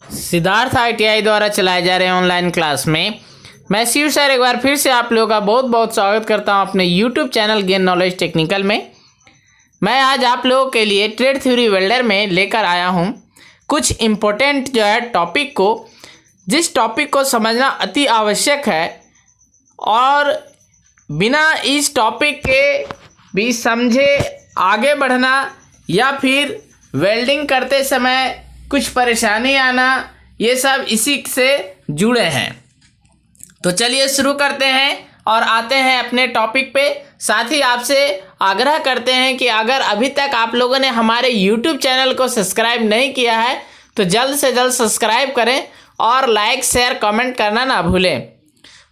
Siddharth ITI द्वारा चलाए जा रहे ऑनलाइन क्लास में मैं शिव सर एक बार फिर से आप लोगों का बहुत बहुत स्वागत करता हूं अपने YouTube channel gain knowledge technical में। मैं आज आप लोगों के लिए ट्रेड थ्योरी वेल्डर में लेकर आया हूं कुछ इम्पोर्टेंट जो है टॉपिक को, जिस टॉपिक को समझना अति आवश्यक है और बिना इस टॉपिक के भी समझे आगे बढ़ना या फिर वेल्डिंग करते समय कुछ परेशानी आना, ये सब इसी से जुड़े हैं। तो चलिए शुरू करते हैं और आते हैं अपने टॉपिक पे। साथ ही आपसे आग्रह करते हैं कि अगर अभी तक आप लोगों ने हमारे YouTube चैनल को सब्सक्राइब नहीं किया है तो जल्द से जल्द सब्सक्राइब करें और लाइक शेयर कमेंट करना ना भूलें।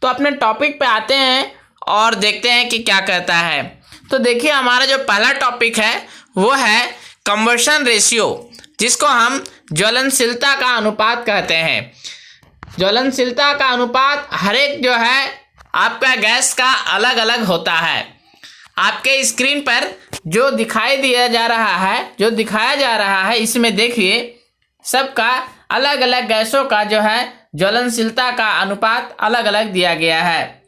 तो अपने टॉपिक पे आते हैं और देखते हैं कि क्या कहता है। तो देखिए, हमारा जो पहला टॉपिक है वो है कंबशन रेशियो, जिसको हम ज्वलनशीलता का अनुपात कहते हैं। ज्वलनशीलता का अनुपात हर एक जो है आपका गैस का अलग अलग होता है। आपके स्क्रीन पर जो दिखाया जा रहा है इसमें देखिए, सबका अलग अलग गैसों का जो है ज्वलनशीलता का अनुपात अलग अलग दिया गया है।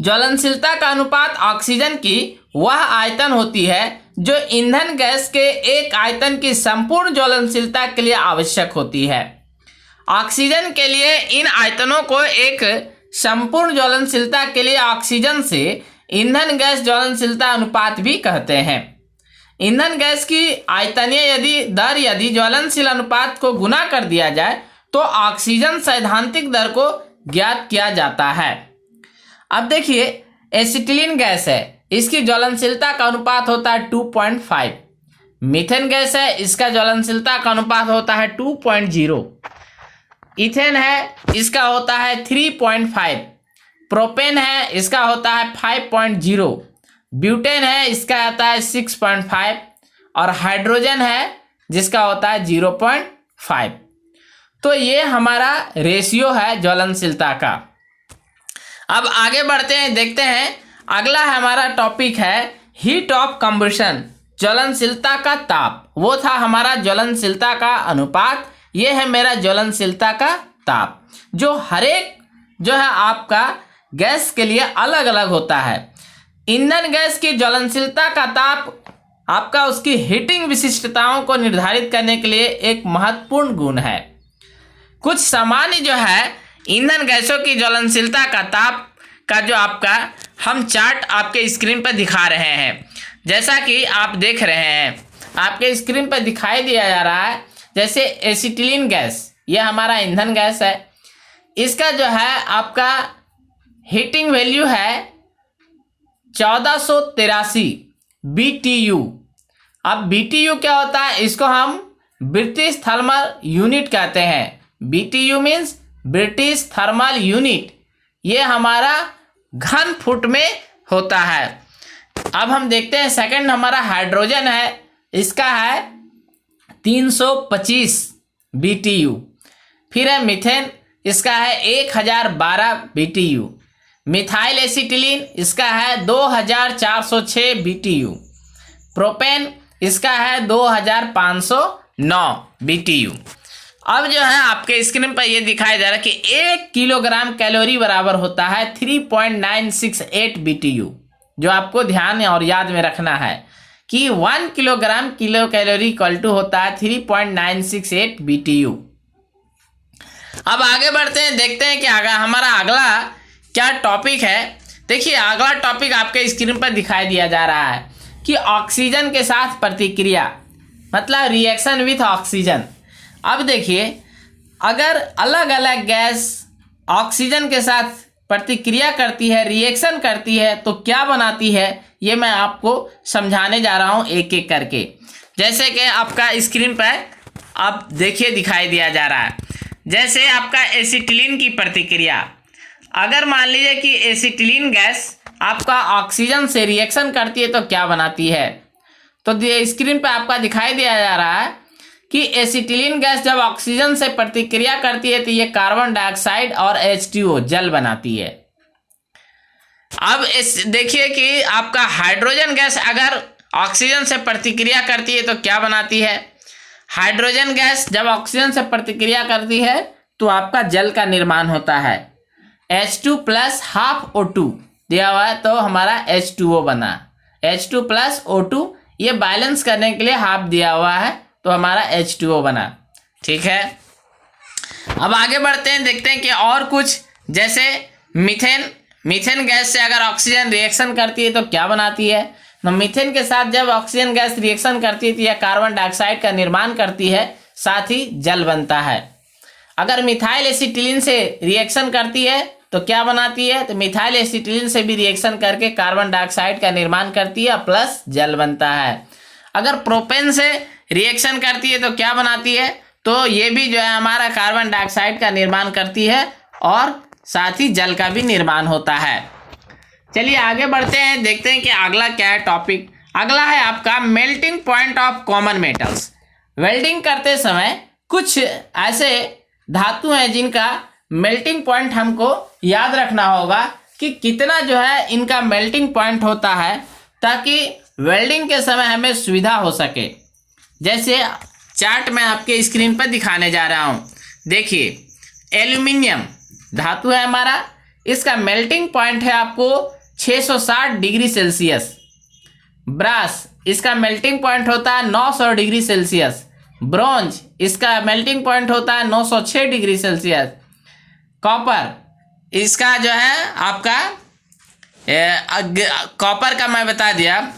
ज्वलनशीलता का अनुपात ऑक्सीजन की वह आयतन होती है जो ईंधन गैस के एक आयतन की संपूर्ण ज्वलनशीलता के लिए आवश्यक होती है। ऑक्सीजन के लिए इन आयतनों को एक संपूर्ण ज्वलनशीलता के लिए ऑक्सीजन से ईंधन गैस ज्वलनशीलता अनुपात भी कहते हैं। ईंधन गैस की आयतनीय यदि ज्वलनशील अनुपात को गुना कर दिया जाए तो ऑक्सीजन सैद्धांतिक दर को ज्ञात किया जाता है। अब देखिए, एसिटिलीन गैस है, इसकी ज्वलनशीलता का अनुपात होता है 2.5। मीथेन गैस है, इसका ज्वलनशीलता का अनुपात होता है 2.0। इथेन है, इसका होता है 3.5। प्रोपेन है, इसका होता है 5.0। ब्यूटेन है, इसका होता है 6.5 और हाइड्रोजन है जिसका होता है 0.5। तो ये हमारा रेशियो है ज्वलनशीलता का। अब आगे बढ़ते हैं, देखते हैं अगला हमारा टॉपिक है हीट ऑफ कंबशन, ज्वलनशीलता का ताप। वो था हमारा ज्वलनशीलता का अनुपात, ये है मेरा ज्वलनशीलता का ताप, जो हर एक जो है आपका गैस के लिए अलग अलग होता है। ईंधन गैस की ज्वलनशीलता का ताप आपका उसकी हीटिंग विशिष्टताओं को निर्धारित करने के लिए एक महत्वपूर्ण गुण है। कुछ सामान्य जो है ईंधन गैसों की ज्वलनशीलता का ताप का जो आपका हम चार्ट आपके स्क्रीन पर दिखा रहे हैं, जैसा कि आप देख रहे हैं आपके स्क्रीन पर दिखाई दिया जा रहा है। जैसे एसिटिलीन गैस, ये हमारा ईंधन गैस है, इसका जो है आपका हीटिंग वैल्यू है 1483 BTU। अब BTU क्या होता है, इसको हम ब्रिटिश थर्मल यूनिट कहते हैं। BTU means British thermal unit, ये हमारा घन फुट में होता है। अब हम देखते हैं सेकंड हमारा हाइड्रोजन है, इसका है 325 BTU। फिर है मीथेन, इसका है 1012 BTU। मिथाइल एसिटिलीन, इसका है 2406 BTU। प्रोपेन, इसका है 2509 BTU। अब जो है आपके स्क्रीन पर ये दिखाया जा रहा है कि 1 किलोग्राम कैलोरी बराबर होता है 3.968 BTU। जो आपको ध्यान और याद में रखना है कि 1 kilogram kilo calorie equal to होता है 3.968 BTU। अब आगे बढ़ते हैं, देखते हैं कि हमारा अगला क्या टॉपिक है। देखिए, अगला टॉपिक आपके स्क्रीन पर दिखाई दिया जा रहा है कि ऑक्सीजन के साथ प्रतिक्रिया, मतलब रिएक्शन विथ ऑक्सीजन। अब देखिए, अगर अलग अलग गैस ऑक्सीजन के साथ प्रतिक्रिया करती है, रिएक्शन करती है, तो क्या बनाती है, ये मैं आपको समझाने जा रहा हूँ एक एक करके। जैसे कि आपका स्क्रीन पर आप देखिए दिखाई दिया जा रहा है, जैसे आपका एसिटिलीन की प्रतिक्रिया। अगर मान लीजिए कि एसिटिलीन गैस आपका ऑक्सीजन से रिएक्शन करती है तो क्या बनाती है, तो स्क्रीन पर आपका दिखाई दिया जा रहा है कि एसिटिलीन गैस जब ऑक्सीजन से प्रतिक्रिया करती है तो ये कार्बन डाइऑक्साइड और H2O जल बनाती है। अब देखिए कि आपका हाइड्रोजन गैस अगर ऑक्सीजन से प्रतिक्रिया करती है तो क्या बनाती है। हाइड्रोजन गैस जब ऑक्सीजन से प्रतिक्रिया करती है तो आपका जल का निर्माण होता है। H2 प्लस हाफ O2 दिया हुआ है तो हमारा H2O बना। H2 प्लस O2 ये बैलेंस करने के लिए हाफ दिया हुआ है तो हमारा H2O बना। ठीक है, अब आगे बढ़ते हैं, देखते हैं कि और कुछ, जैसे मीथेन गैस से अगर ऑक्सीजन रिएक्शन करती है तो क्या बनाती है। तो मीथेन के साथ जब ऑक्सीजन गैस रिएक्शन करती है तो यह कार्बन डाइऑक्साइड का निर्माण करती है, साथ ही जल बनता है। अगर मिथाइल एसिटिलीन से रिएक्शन करती है तो क्या बनाती है, तो मिथाइल एसिटिलीन से भी रिएक्शन करके कार्बन डाइऑक्साइड का निर्माण करती है प्लस जल बनता है। अगर प्रोपेन से रिएक्शन करती है तो क्या बनाती है, तो ये भी जो है हमारा कार्बन डाइऑक्साइड का निर्माण करती है और साथ ही जल का भी निर्माण होता है। चलिए आगे बढ़ते हैं, देखते हैं कि अगला क्या है टॉपिक। अगला है आपका melting point of common metals. Welding करते समय कुछ ऐसे धातु हैं जिनका मेल्टिंग पॉइंट हमको याद रखना होगा कि कितना जो है इनका मेल्टिंग पॉइंट होता है, ताकि वेल्डिंग के समय हमें सुविधा हो सके। जैसे चार्ट में आपके स्क्रीन पर दिखाने जा रहा हूँ, देखिए एल्यूमिनियम धातु है हमारा, इसका मेल्टिंग पॉइंट है आपको 660 डिग्री सेल्सियस। ब्रास इसका मेल्टिंग पॉइंट होता है 900 डिग्री सेल्सियस। ब्रॉन्ज इसका मेल्टिंग पॉइंट होता है 906 डिग्री सेल्सियस। कॉपर इसका जो है आपका कॉपर का मैं बता दिया।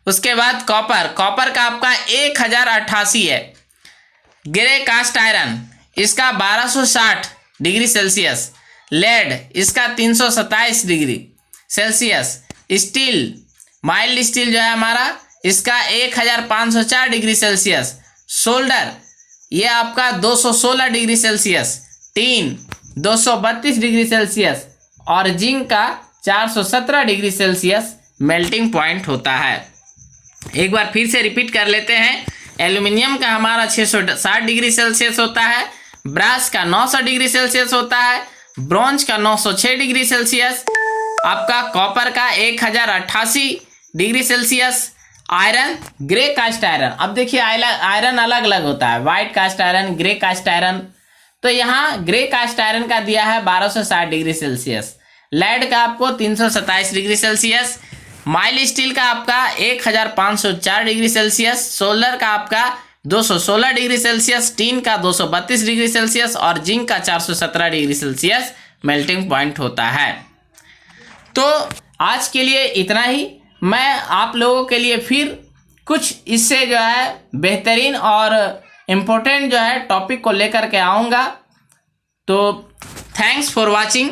उसके बाद कॉपर का आपका 1088 है। ग्रे कास्ट आयरन इसका 1260 डिग्री सेल्सियस। लेड इसका 327 degree Celsius. Steel mild steel जो है हमारा इसका 1504 डिग्री सेल्सियस। सोल्डर ये आपका 216 degree Celsius. Tin 232 degree Celsius और जिंक का 417 डिग्री सेल्सियस मेल्टिंग पॉइंट होता है। एक बार फिर से रिपीट कर लेते हैं। एल्यूमिनियम का हमारा 660 डिग्री सेल्सियस होता है। ब्रास का 900 डिग्री सेल्सियस होता है। ब्रॉन्ज का 906 डिग्री सेल्सियस। आपका कॉपर का 1088 degree Celsius. Iron grey cast iron, अब देखिए आयरन अलग अलग होता है, white cast iron, grey cast iron. तो यहाँ ग्रे कास्ट आयरन का दिया है 1260 डिग्री सेल्सियस। लेड का आपको 327 डिग्री सेल्सियस। माइल्ड स्टील का आपका 1504 डिग्री सेल्सियस। सोलर का आपका 216 डिग्री सेल्सियस। टीन का 232 डिग्री सेल्सियस और जिंक का 417 डिग्री सेल्सियस मेल्टिंग पॉइंट होता है। तो आज के लिए इतना ही। मैं आप लोगों के लिए फिर कुछ इससे जो है बेहतरीन और इम्पोर्टेंट जो है टॉपिक को लेकर के आऊँगा। तो थैंक्स फॉर वॉचिंग।